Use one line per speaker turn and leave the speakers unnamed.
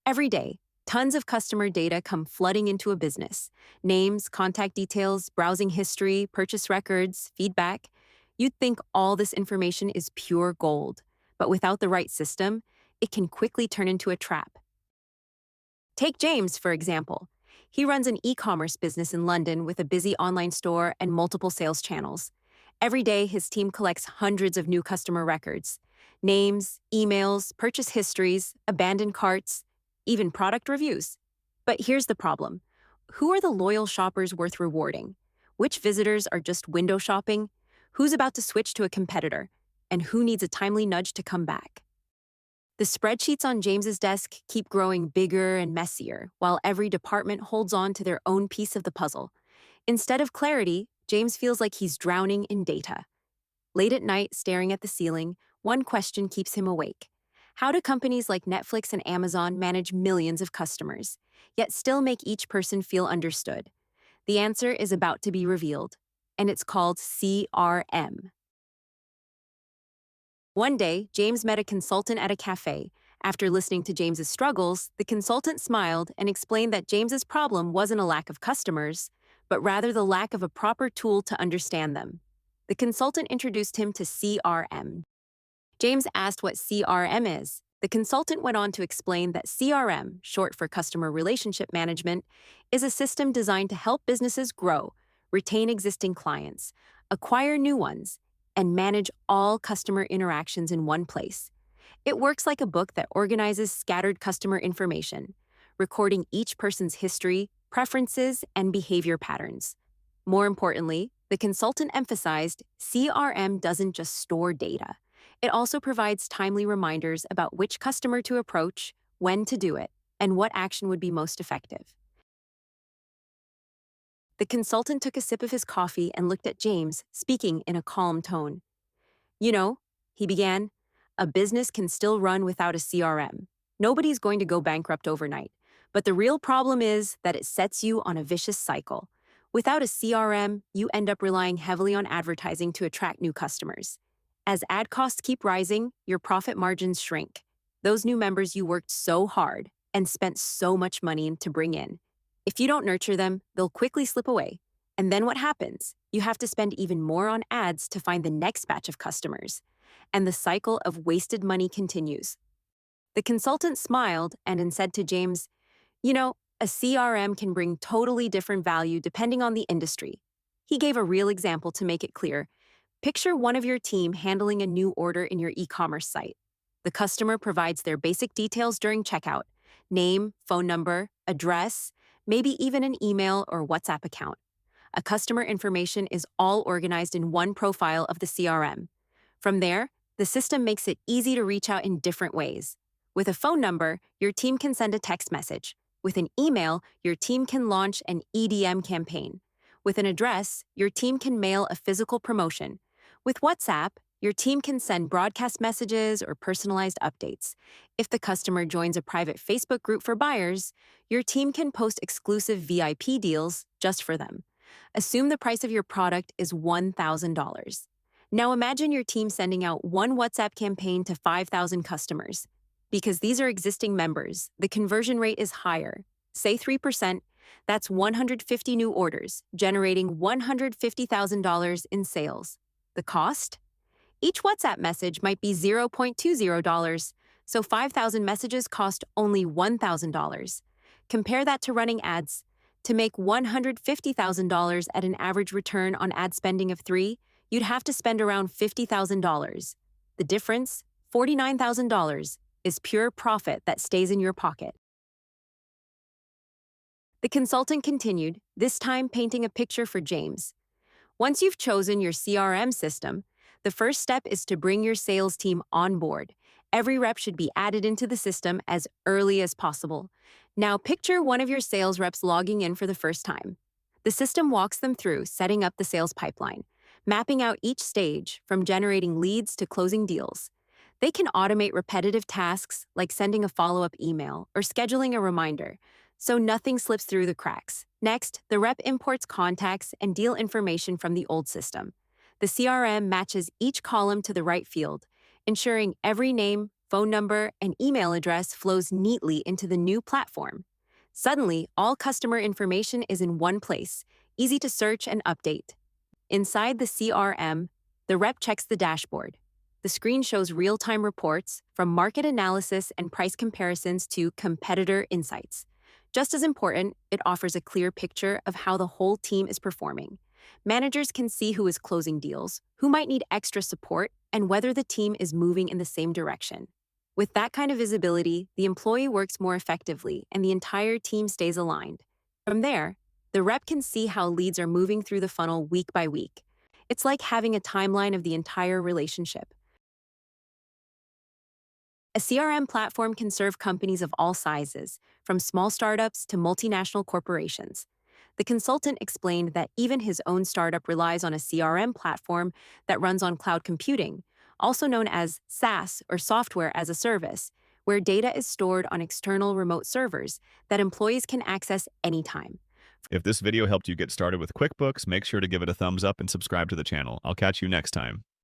Every day, tons of customer data come flooding into a business. Names, contact details, browsing history, purchase records, feedback. You'd think all this information is pure gold, but without the right system, it can quickly turn into a trap. Take James, for example. He runs an e-commerce business in London with a busy online store and multiple sales channels. Every day, his team collects hundreds of new customer records. Names, emails, purchase histories, abandoned carts, even product reviews. But here's the problem. Who are the loyal shoppers worth rewarding? Which visitors are just window shopping? Who's about to switch to a competitor? And who needs a timely nudge to come back? The spreadsheets on James's desk keep growing bigger and messier, while every department holds on to their own piece of the puzzle. Instead of clarity, James feels like he's drowning in data. Late at night, staring at the ceiling, one question keeps him awake. How do companies like Netflix and Amazon manage millions of customers, yet still make each person feel understood? The answer is about to be revealed, and it's called CRM. One day, James met a consultant at a cafe. After listening to James's struggles, the consultant smiled and explained that James's problem wasn't a lack of customers, but rather the lack of a proper tool to understand them. The consultant introduced him to CRM. James asked what CRM is. The consultant went on to explain that CRM, short for Customer Relationship Management, is a system designed to help businesses grow, retain existing clients, acquire new ones, and manage all customer interactions in one place. It works like a book that organizes scattered customer information, recording each person's history, preferences, and behavior patterns. More importantly, the consultant emphasized CRM doesn't just store data. It also provides timely reminders about which customer to approach, when to do it, and what action would be most effective. The consultant took a sip of his coffee and looked at James, speaking in a calm tone. You know, he began, a business can still run without a CRM. Nobody's going to go bankrupt overnight. But the real problem is that it sets you on a vicious cycle. Without a CRM, you end up relying heavily on advertising to attract new customers. As ad costs keep rising, your profit margins shrink. Those new members you worked so hard and spent so much money to bring in. If you don't nurture them, they'll quickly slip away. And then what happens? You have to spend even more on ads to find the next batch of customers. And the cycle of wasted money continues. The consultant smiled and said to James, you know, a CRM can bring totally different value depending on the industry. He gave a real example to make it clear. Picture one of your team handling a new order in your e-commerce site. The customer provides their basic details during checkout: name, phone number, address, maybe even an email or WhatsApp account. A customer information is all organized in one profile of the CRM. From there, the system makes it easy to reach out in different ways. With a phone number, your team can send a text message. With an email, your team can launch an EDM campaign. With an address, your team can mail a physical promotion. With WhatsApp, your team can send broadcast messages or personalized updates. If the customer joins a private Facebook group for buyers, your team can post exclusive VIP deals just for them. Assume the price of your product is $1,000. Now imagine your team sending out one WhatsApp campaign to 5,000 customers. Because these are existing members, the conversion rate is higher. Say 3%, that's 150 new orders, generating $150,000 in sales. The cost? Each WhatsApp message might be $0.20, so 5,000 messages cost only $1,000. Compare that to running ads. To make $150,000 at an average return on ad spending of 3, you'd have to spend around $50,000. The difference, $49,000, is pure profit that stays in your pocket. The consultant continued, this time painting a picture for James. Once you've chosen your CRM system, the first step is to bring your sales team on board. Every rep should be added into the system as early as possible. Now picture one of your sales reps logging in for the first time. The system walks them through setting up the sales pipeline, mapping out each stage from generating leads to closing deals. They can automate repetitive tasks like sending a follow-up email or scheduling a reminder, so nothing slips through the cracks. Next, the rep imports contacts and deal information from the old system. The CRM matches each column to the right field, ensuring every name, phone number, and email address flows neatly into the new platform. Suddenly, all customer information is in one place, easy to search and update. Inside the CRM, the rep checks the dashboard. The screen shows real-time reports from market analysis and price comparisons to competitor insights. Just as important, it offers a clear picture of how the whole team is performing. Managers can see who is closing deals, who might need extra support, and whether the team is moving in the same direction. With that kind of visibility, the employee works more effectively and the entire team stays aligned. From there, the rep can see how leads are moving through the funnel week by week. It's like having a timeline of the entire relationship. A CRM platform can serve companies of all sizes, from small startups to multinational corporations. The consultant explained that even his own startup relies on a CRM platform that runs on cloud computing, also known as SaaS or software as a service, where data is stored on external remote servers that employees can access anytime.
If this video helped you get started with QuickBooks, make sure to give it a thumbs up and subscribe to the channel. I'll catch you next time.